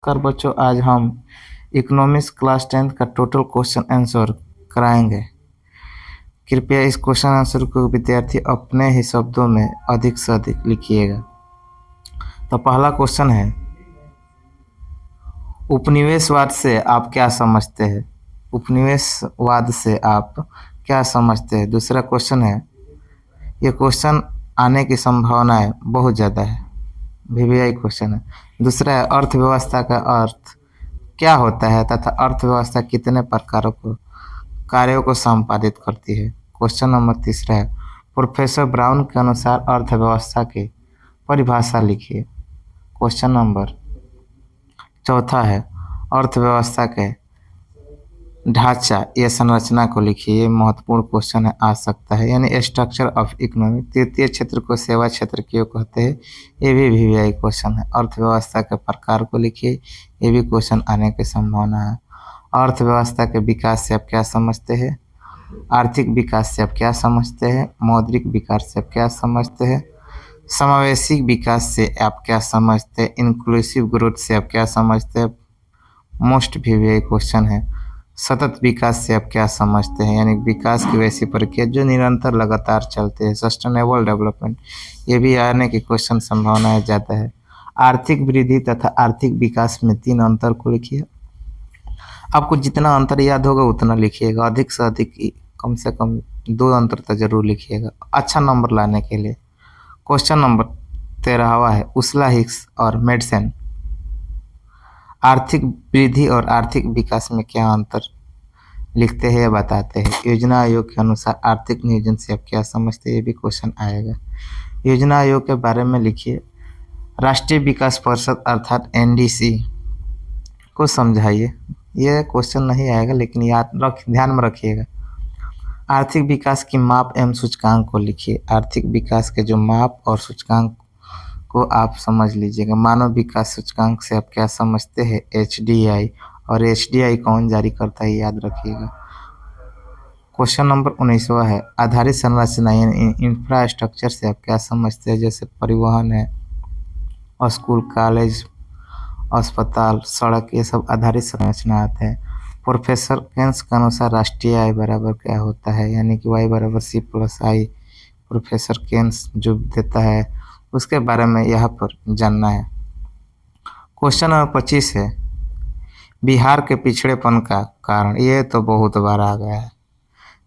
कर बच्चों, आज हम इकोनॉमिक्स क्लास 10th का टोटल क्वेश्चन आंसर कराएंगे। कृपया इस क्वेश्चन आंसर को विद्यार्थी अपने ही शब्दों में अधिक से अधिक लिखिएगा। तो पहला क्वेश्चन है, उपनिवेशवाद से आप क्या समझते हैं? उपनिवेशवाद से आप क्या समझते हैं? दूसरा क्वेश्चन है, ये क्वेश्चन आने की संभावनाएं बहुत ज़्यादा है, वीवीआई क्वेश्चन है। दूसरा है, अर्थव्यवस्था का अर्थ क्या होता है तथा अर्थव्यवस्था कितने प्रकारों को कार्यों को संपादित करती है? क्वेश्चन नंबर तीसरा है, प्रोफेसर ब्राउन के अनुसार अर्थव्यवस्था की परिभाषा लिखिए। क्वेश्चन नंबर चौथा है, अर्थव्यवस्था के ढांचा या संरचना को लिखिए। ये महत्वपूर्ण क्वेश्चन है, आ सकता है, यानी स्ट्रक्चर ऑफ इकोनॉमी। तृतीय क्षेत्र को सेवा क्षेत्र क्यों कहते हैं? ये भी वीवीआई क्वेश्चन है। अर्थव्यवस्था के प्रकार को लिखिए, ये भी क्वेश्चन आने की संभावना है। अर्थव्यवस्था के विकास से आप क्या समझते हैं? आर्थिक विकास से आप क्या समझते हैं? मौद्रिक विकास से आप क्या समझते हैं? समावेशी विकास से आप क्या समझते हैं? इंक्लूसिव ग्रोथ से आप क्या समझते हैं? मोस्ट वीवीआई क्वेश्चन है। सतत विकास से आप क्या समझते हैं? यानी विकास की वैसी प्रक्रिया जो निरंतर लगातार चलते हैं, सस्टेनेबल डेवलपमेंट। ये भी आने की क्वेश्चन संभावनाएं ज़्यादा है। आर्थिक वृद्धि तथा आर्थिक विकास में 3 अंतर को लिखिए। आपको जितना अंतर याद होगा उतना लिखिएगा, अधिक से अधिक कम से कम 2 अंतर तो जरूर लिखिएगा अच्छा नंबर लाने के लिए। क्वेश्चन नंबर 13वां है, उसला हिक्स और मेडसन आर्थिक वृद्धि और आर्थिक विकास में क्या अंतर लिखते हैं या बताते हैं? योजना आयोग के अनुसार आर्थिक नियोजन से आप क्या समझते हैं? ये भी क्वेश्चन आएगा। योजना आयोग के बारे में लिखिए। राष्ट्रीय विकास परिषद अर्थात एनडीसी को समझाइए। ये क्वेश्चन नहीं आएगा, लेकिन ध्यान में रखिएगा। आर्थिक विकास की माप एवं सूचकांक को लिखिए। आर्थिक विकास के जो माप और सूचकांक को आप समझ लीजिएगा। मानव विकास सूचकांक से आप क्या समझते हैं? एचडीआई। और एचडीआई कौन जारी करता है, याद रखिएगा। क्वेश्चन नंबर 19वां है, आधारित संरचना यानी इंफ्रास्ट्रक्चर से आप क्या समझते हैं? जैसे परिवहन है, स्कूल, कॉलेज, अस्पताल, सड़क, ये सब आधारित संरचना आते हैं। प्रोफेसर केन्स के अनुसार राष्ट्रीय आय बराबर क्या होता है? यानी कि वाई बराबर सी प्लस आई। प्रोफेसर केन्स जो देता है उसके बारे में यहाँ पर जानना है। क्वेश्चन नंबर 25 है, बिहार के पिछड़ेपन का कारण। ये तो बहुत बार आ गया है।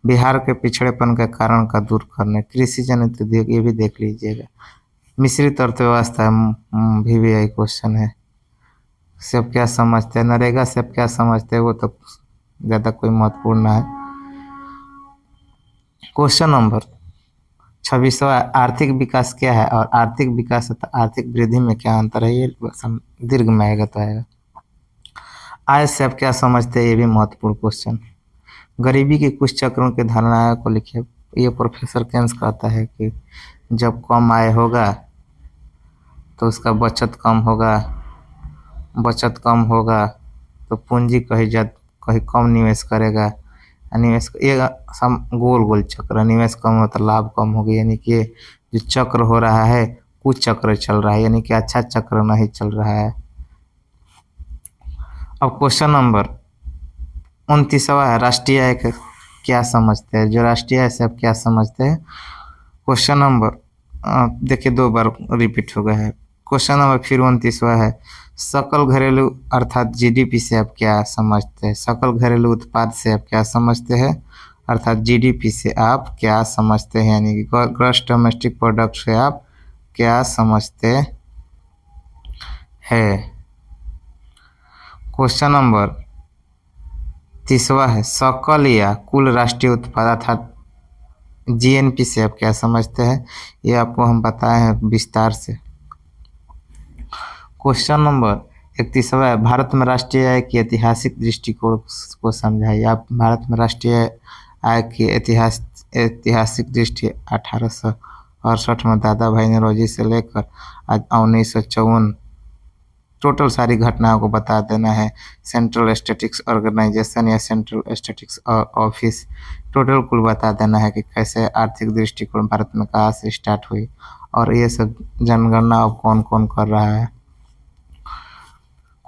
बिहार के पिछड़ेपन के कारण का दूर करने, कृषि जनित उद्योग, ये भी देख लीजिएगा। मिश्रित अर्थव्यवस्था वीवीआई क्वेश्चन है। से आप क्या समझते हैं? नरेगा से आप क्या समझते हैं? वो तो ज़्यादा कोई महत्वपूर्ण है। क्वेश्चन नंबर 26वां, आर्थिक विकास क्या है और आर्थिक विकास तथा आर्थिक वृद्धि में क्या अंतर है? ये दीर्घ में आएगा तो आएगा। आय से आप क्या समझते हैं? ये भी महत्वपूर्ण क्वेश्चन। गरीबी की कुछ चक्रों की धारणाओं को लिखिए। ये प्रोफेसर केन्स कहता है कि जब कम आय होगा तो उसका बचत कम होगा, बचत कम होगा तो पूंजी कहीं कम निवेश करेगा। निवेश ये गोल गोल चक्र, निवेश कम हो तो लाभ कम होगा। यानी कि जो चक्र हो रहा है, कुछ चक्र चल रहा है, यानी कि अच्छा चक्र नहीं चल रहा है। अब क्वेश्चन नंबर 29वां है, राष्ट्रीय आय का क्या समझते हैं? जो राष्ट्रीय आय से आप क्या समझते हैं? क्वेश्चन नंबर देखिए 2 बार रिपीट हो गया है। क्वेश्चन नंबर फिर 29वां है, सकल घरेलू अर्थात जीडीपी से आप क्या समझते हैं? सकल घरेलू उत्पाद से आप क्या समझते हैं? अर्थात जीडीपी से आप क्या समझते हैं? यानी कि ग्रॉस डोमेस्टिक प्रोडक्ट से आप क्या समझते हैं? क्वेश्चन नंबर 30वां है, सकल या कुल राष्ट्रीय उत्पाद अर्थात जीएनपी से आप क्या समझते हैं? ये आपको हम बताए हैं विस्तार से। क्वेश्चन नंबर 31वां है, भारत में राष्ट्रीय आय की ऐतिहासिक दृष्टिकोण को समझाइए। आप भारत में राष्ट्रीय आय की ऐतिहासिक दृष्टि 1868 में दादा भाई नौरोजी से लेकर आज 1954 टोटल सारी घटनाओं को बता देना है। सेंट्रल स्टैटिस्टिक्स ऑर्गेनाइजेशन या सेंट्रल स्टैटिस्टिक्स ऑफिस टोटल कुल बता देना है कि कैसे आर्थिक दृष्टिकोण भारत में कहाँ से स्टार्ट हुई और ये सब जनगणना अब कौन कौन कर रहा है।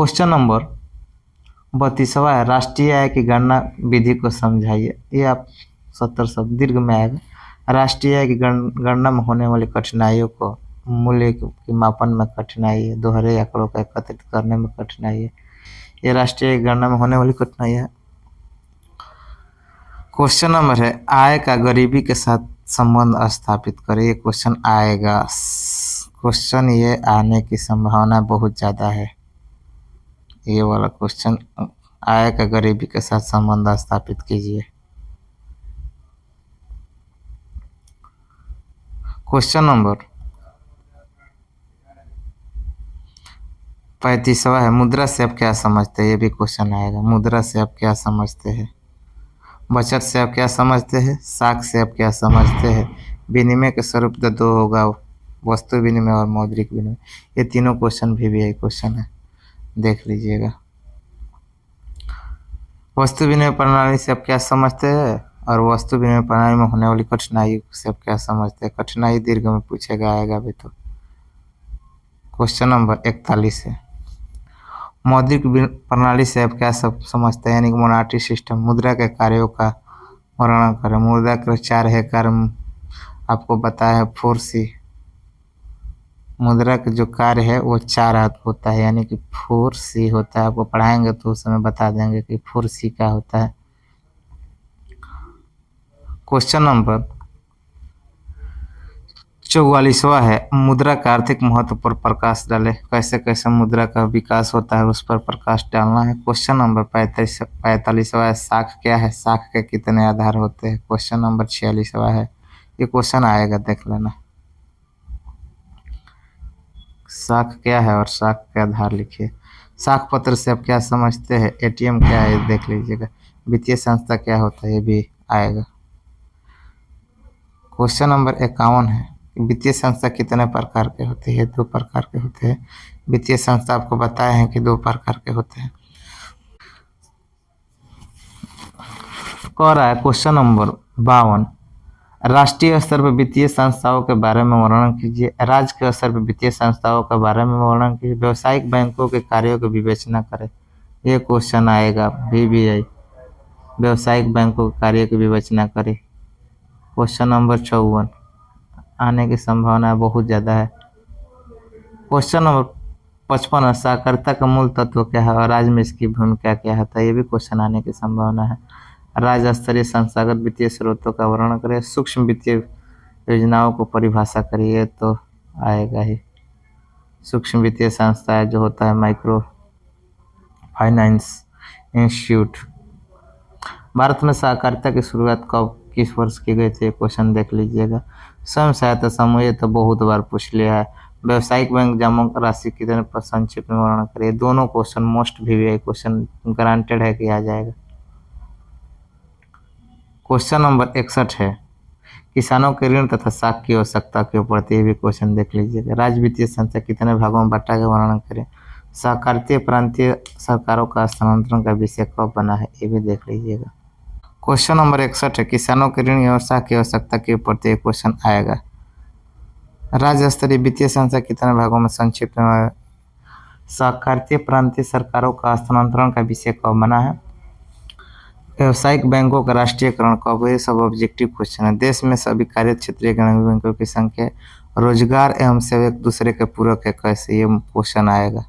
क्वेश्चन नंबर 32वां है, राष्ट्रीय आय की गणना विधि को समझाइए। ये आप 70 शब्द दीर्घ में आएगा। राष्ट्रीय आय की गणना में होने वाली कठिनाइयों को, मूल्य के मापन में कठिनाई है, दोहरे आंकड़ों को एकत्रित करने में कठिनाई है, ये राष्ट्रीय गणना में होने वाली कठिनाई है। क्वेश्चन नंबर है, आय का गरीबी के साथ संबंध स्थापित करें। ये क्वेश्चन आएगा, क्वेश्चन ये आने की संभावना बहुत ज़्यादा है। ये वाला क्वेश्चन, आय का गरीबी के साथ संबंध स्थापित कीजिए। क्वेश्चन नंबर 35वां है, मुद्रा से आप क्या समझते हैं। ये भी क्वेश्चन आएगा, मुद्रा से आप क्या समझते हैं। बचत से आप क्या समझते हैं। साख से आप क्या समझते हैं। विनिमय के स्वरूप तो दो होगा, वस्तु विनिमय और मौद्रिक विनिमय। ये तीनों क्वेश्चन भी यही क्वेश्चन है, देख लीजिएगा। वस्तु विनिमय प्रणाली से आप क्या समझते हैं और वस्तु विनिमय प्रणाली में होने वाली कठिनाई से आप क्या समझते हैं। कठिनाई दीर्घ में पूछेगा, आएगा भी तो। क्वेश्चन नंबर 41 है, मौद्रिक प्रणाली से आप क्या सब समझते हैं, यानी कि मोनेटरी सिस्टम। मुद्रा के कार्यों का वर्णन करें। मुद्रा के 4 है कार्य, आपको बताया है 4C। मुद्रा के जो कार्य है वो 4 होता है, यानी कि 4C होता है। आपको पढ़ाएंगे तो उस समय बता देंगे कि 4C क्या होता है। क्वेश्चन नंबर 44वां है, मुद्रा का आर्थिक महत्व पर प्रकाश डाले। कैसे कैसे मुद्रा का विकास होता है उस पर प्रकाश डालना है। क्वेश्चन नंबर 45वां है, साख क्या है, साख के कितने आधार होते हैं। क्वेश्चन नंबर 46वां है, ये क्वेश्चन आएगा, देख लेना। साख क्या है और साख के आधार लिखिए। साख पत्र से आप क्या समझते हैं। ATM क्या है, देख लीजिएगा। वित्तीय संस्था क्या होता है, ये भी आएगा। क्वेश्चन नंबर 51 है, वित्तीय संस्था कितने प्रकार के होते हैं। 2 प्रकार के होते हैं। वित्तीय संस्था आपको बताए हैं कि 2 प्रकार के होते हैं। कह रहा है क्वेश्चन नंबर 52, राष्ट्रीय स्तर पर वित्तीय संस्थाओं के बारे में वर्णन कीजिए। राज्य के स्तर पर वित्तीय संस्थाओं के बारे में वर्णन कीजिए। व्यावसायिक बैंकों के कार्यों की विवेचना करें। ये क्वेश्चन आएगा VBI, व्यावसायिक बैंकों के कार्य की विवेचना करें। क्वेश्चन नंबर 54 आने की संभावना बहुत ज़्यादा है। क्वेश्चन नंबर 55 है, सहकारिता का मूल तत्व क्या है और राज्य में इसकी भूमिका क्या है। तो ये भी क्वेश्चन आने की संभावना है। राज्य स्तरीय संस्थागत वित्तीय स्रोतों का वर्णन करें। सूक्ष्म वित्तीय योजनाओं को परिभाषा करिए, तो आएगा ही। सूक्ष्म वित्तीय संस्था जो होता है माइक्रो फाइनेंस इंस्टीट्यूट। भारत में सहकारिता की शुरुआत कब, किस वर्ष की गई थी, क्वेश्चन देख लीजिएगा। स्वयं सहायता समूह, ये तो बहुत बार पूछ लिया है। व्यावसायिक बैंक जमा राशि कितने पर, संक्षिप्त में वर्णन करिए। दोनों question most VBI question guaranteed है कि आ जाएगा। क्वेश्चन नंबर 61 है, किसानों के ऋण तथा साख की आवश्यकता क्यों पड़ती है, भी क्वेश्चन देख लीजिएगा। राज्य वित्तीय संस्था कितने भागों में बांटा के वर्णन करें। सहकारिता प्रांतीय सरकारों का स्थानांतरण का विषय कब बना है, ये भी देख लीजिएगा। क्वेश्चन नंबर 61 है, किसानों के ऋण एवं साख की आवश्यकता क्यों पड़ती है, क्वेश्चन आएगा। राज्य स्तरीय वित्तीय संस्था कितने भागों में, संक्षिप्त में। सहकारिता प्रांतीय सरकारों का स्थानांतरण का विषय कब बना है। व्यावसायिक बैंकों का राष्ट्रीयकरण कब, ये सब ऑब्जेक्टिव क्वेश्चन है। देश में सभी कार्य क्षेत्रीय ग्रामीण बैंकों की संख्या, रोजगार एवं सेवा एक दूसरे के पूरक है कैसे, ये क्वेश्चन आएगा।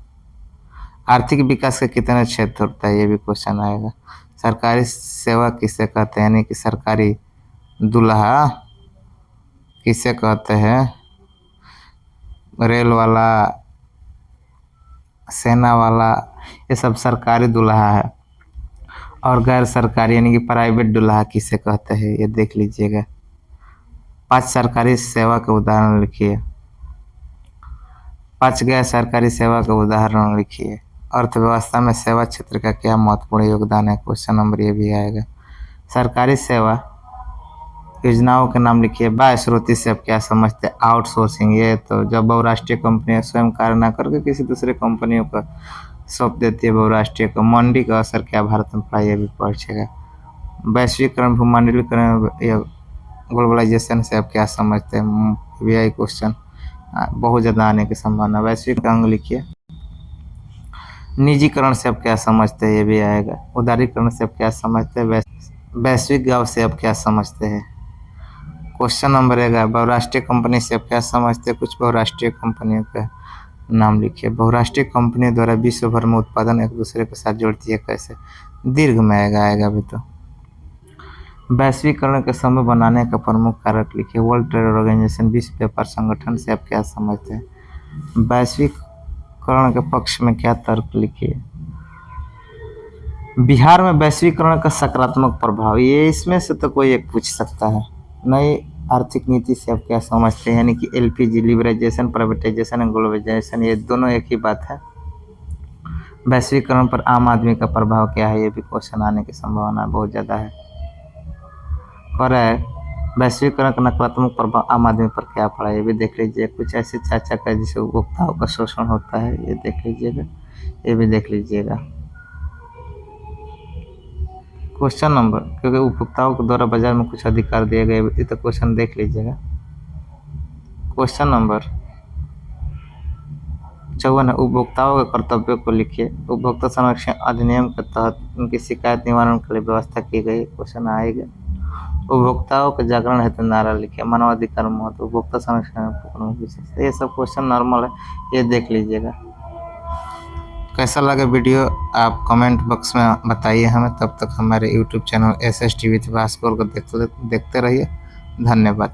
आर्थिक विकास के कितने क्षेत्र होता है, ये भी क्वेश्चन आएगा। सरकारी सेवा किसे कहते हैं, यानी कि सरकारी दुल्हा किसे कहते हैं। रेल वाला, सेना वाला, ये सब सरकारी दुल्हा है। और गैर सरकारी यानी कि प्राइवेट दुल्हा किसे कहते हैं, ये देख लीजिएगा। 5 सरकारी सेवा के उदाहरण लिखिए। 5 गैर सरकारी सेवा के उदाहरण लिखिए। अर्थव्यवस्था में सेवा क्षेत्र का क्या महत्वपूर्ण योगदान है, क्वेश्चन नंबर ये भी आएगा। सरकारी सेवा योजनाओं के नाम लिखिए। बाह्य स्रोत से आप क्या समझते हैं, आउटसोर्सिंग। ये तो जब बहुराष्ट्रीय कंपनियां स्वयं कार्य न करके किसी दूसरे कंपनियों का सौंप देती है बहुराष्ट्रीय को। मंडी का असर क्या भारत में पड़ा, ये भी पहुंचेगा। वैश्वीकरण, भूमंडलीकरण या ग्लोबलाइजेशन से आप क्या समझते हैं, VBI क्वेश्चन बहुत ज़्यादा आने की संभावना। वैश्विक अंग लिखिए। निजीकरण से आप क्या समझते हैं, ये भी आएगा। उदारीकरण से आप क्या समझते हैं, वैश्विक गांव से आप क्या समझते हैं। क्वेश्चन नंबर 11, बहुराष्ट्रीय कंपनी से आप क्या समझते हैं। कुछ बहुराष्ट्रीय कंपनियों का नाम लिखिए। बहुराष्ट्रीय कंपनियों द्वारा विश्व भर में उत्पादन एक दूसरे के साथ जोड़ती है कैसे। दीर्घ में आएगा अभी तो। वैश्वीकरण के समय बनाने का प्रमुख कारक लिखिए। वर्ल्ड ट्रेड ऑर्गेनाइजेशन, विश्व व्यापार संगठन से आप क्या समझते हैं। वैश्वीकरण के पक्ष में क्या तर्क लिखिए। बिहार में वैश्वीकरण का सकारात्मक प्रभाव, ये इसमें से तो कोई एक पूछ सकता है। नई आर्थिक नीति से आप क्या समझते हैं, यानी कि LPG, liberalisation, privatisation and globalisation, ये दोनों एक ही बात है। वैश्वीकरण पर आम आदमी का प्रभाव क्या है, ये भी क्वेश्चन आने की संभावना बहुत ज़्यादा है। पर वैश्वीकरण का नकारात्मक प्रभाव आम आदमी पर क्या पड़ा, ये भी देख लीजिए। कुछ ऐसे चाचा का जिसे उपभोक्ताओं का शोषण होता है, ये देख लीजिएगा, ये भी देख लीजिएगा। क्वेश्चन नंबर, क्योंकि उपभोक्ताओं के द्वारा बाजार में कुछ अधिकार दिए गए, ये तो क्वेश्चन देख लीजिएगा। क्वेश्चन नंबर 54 है, उपभोक्ताओं के कर्तव्यों को लिखिए। उपभोक्ता संरक्षण अधिनियम के तहत उनकी शिकायत निवारण के लिए व्यवस्था की गई, क्वेश्चन आएगा। उपभोक्ताओं के जागरण हेतु नारा लिखिए। मानवाधिकार महत्व, उपभोक्ता संरक्षण में प्रमुख विशेषता, ये सब क्वेश्चन नॉर्मल है, ये देख लीजिएगा। कैसा लगा वीडियो आप कमेंट बॉक्स में बताइए हमें। तब तक हमारे YouTube channel SST with Bhaskar को देखते रहिए। धन्यवाद।